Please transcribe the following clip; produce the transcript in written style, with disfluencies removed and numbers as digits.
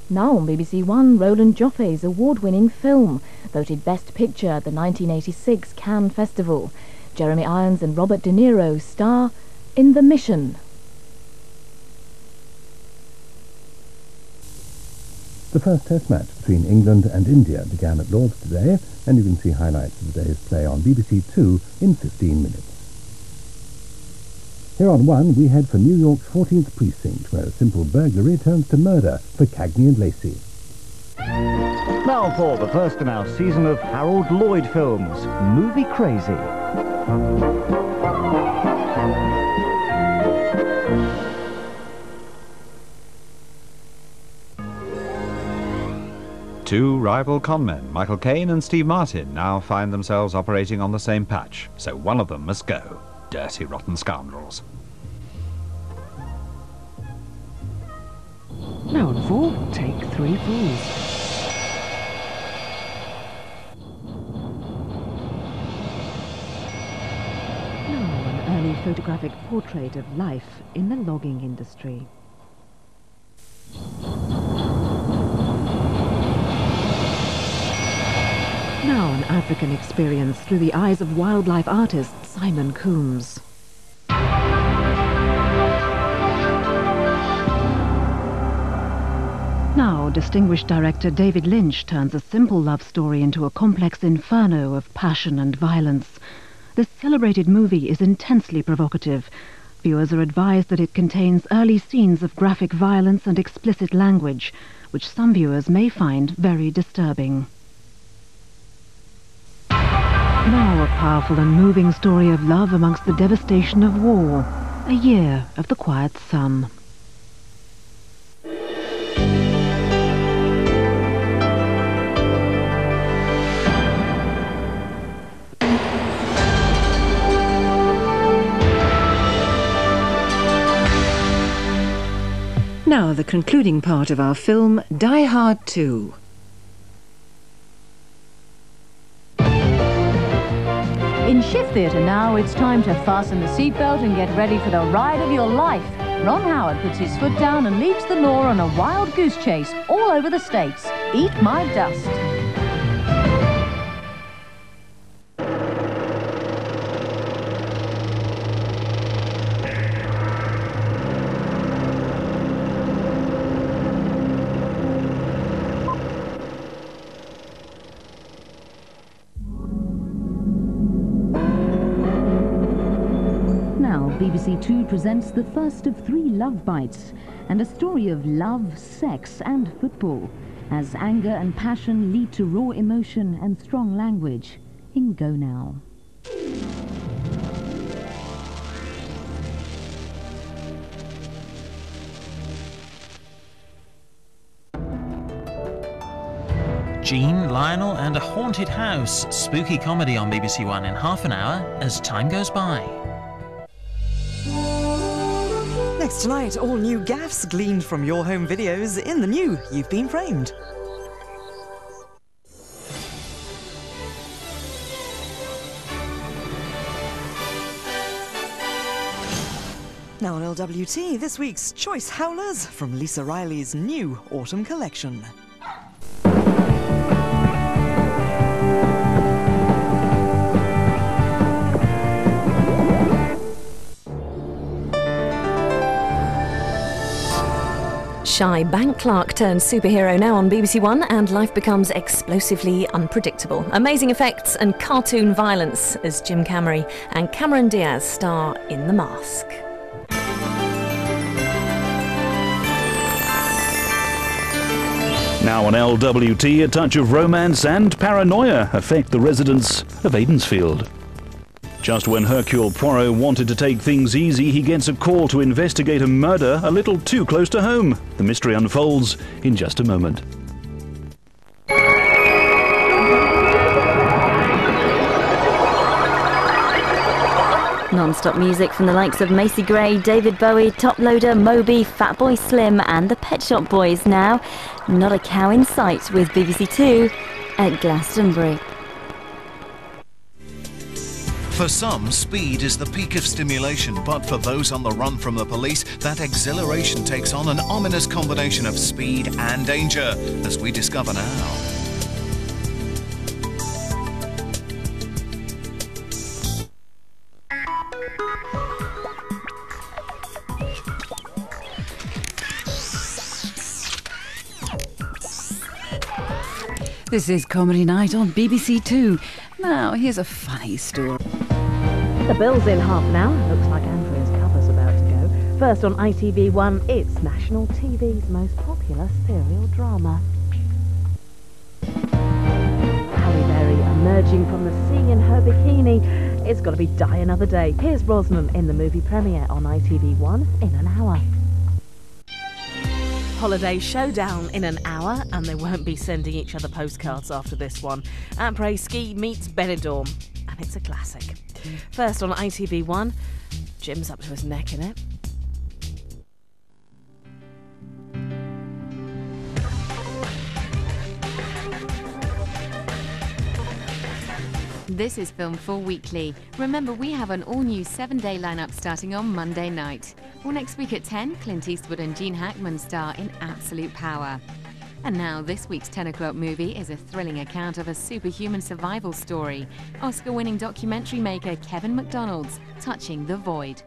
Now on BBC One, Roland Joffe's award-winning film, voted Best Picture at the 1986 Cannes Festival. Jeremy Irons and Robert De Niro star in The Mission. The first test match between England and India began at Lord's today, and you can see highlights of the day's play on BBC Two in 15 minutes. Here on One, we head for New York's 14th precinct, where a simple burglary turns to murder for Cagney and Lacey. Now for the first in our season of Harold Lloyd films, Movie Crazy. Two rival conmen, Michael Caine and Steve Martin, now find themselves operating on the same patch, so one of them must go. Dirty, rotten scoundrels. Now on 4, take 3 fools. Now an early photographic portrait of life in the logging industry. Now an African experience through the eyes of wildlife artist Simon Coombs. Now distinguished director David Lynch turns a simple love story into a complex inferno of passion and violence. This celebrated movie is intensely provocative. Viewers are advised that it contains early scenes of graphic violence and explicit language, which some viewers may find very disturbing. Now a powerful and moving story of love amongst the devastation of war. A Year of the Quiet Sun. Now the concluding part of our film, Die Hard 2. In Shift Theatre now, it's time to fasten the seatbelt and get ready for the ride of your life. Ron Howard puts his foot down and leads the law on a wild goose chase all over the States. Eat my dust. BBC Two presents the first of 3 love bites, and a story of love, sex and football, as anger and passion lead to raw emotion and strong language in Go Now. Jean, Lionel and a haunted house. Spooky comedy on BBC One in half an hour as time goes by. Next tonight, all new gaffes gleaned from your home videos in the new You've Been Framed. Now on LWT, this week's Choice Howlers from Lisa Riley's new autumn collection. Shy bank clerk turns superhero now on BBC One, and life becomes explosively unpredictable. Amazing effects and cartoon violence as Jim Cameron and Cameron Diaz star in The Mask. Now on LWT, a touch of romance and paranoia affect the residents of Aidensfield. Just when Hercule Poirot wanted to take things easy, he gets a call to investigate a murder a little too close to home. The mystery unfolds in just a moment. Non-stop music from the likes of Macy Gray, David Bowie, Top Loader, Moby, Fatboy Slim and the Pet Shop Boys now. Not a cow in sight with BBC Two at Glastonbury. For some, speed is the peak of stimulation, but for those on the run from the police, that exhilaration takes on an ominous combination of speed and danger, as we discover now. This is Comedy Night on BBC Two. Now, here's a funny story. The bill's in half an hour. Looks like Andrea's cover's about to go. First on ITV1, it's national TV's most popular serial drama. Halle Berry emerging from the sea in her bikini. It's got to be Die Another Day. Here's Brosnan in the movie premiere on ITV1 in an hour. Holiday showdown in an hour, and they won't be sending each other postcards after this one. Après Ski meets Benidorm, and it's a classic. First on ITV1, Jim's up to his neck in it. This is Film 4 Weekly. Remember, we have an all-new 7-day lineup starting on Monday night. Well, next week at 10, Clint Eastwood and Gene Hackman star in Absolute Power. And now, this week's 10 o'clock movie is a thrilling account of a superhuman survival story. Oscar-winning documentary maker Kevin McDonald's Touching the Void.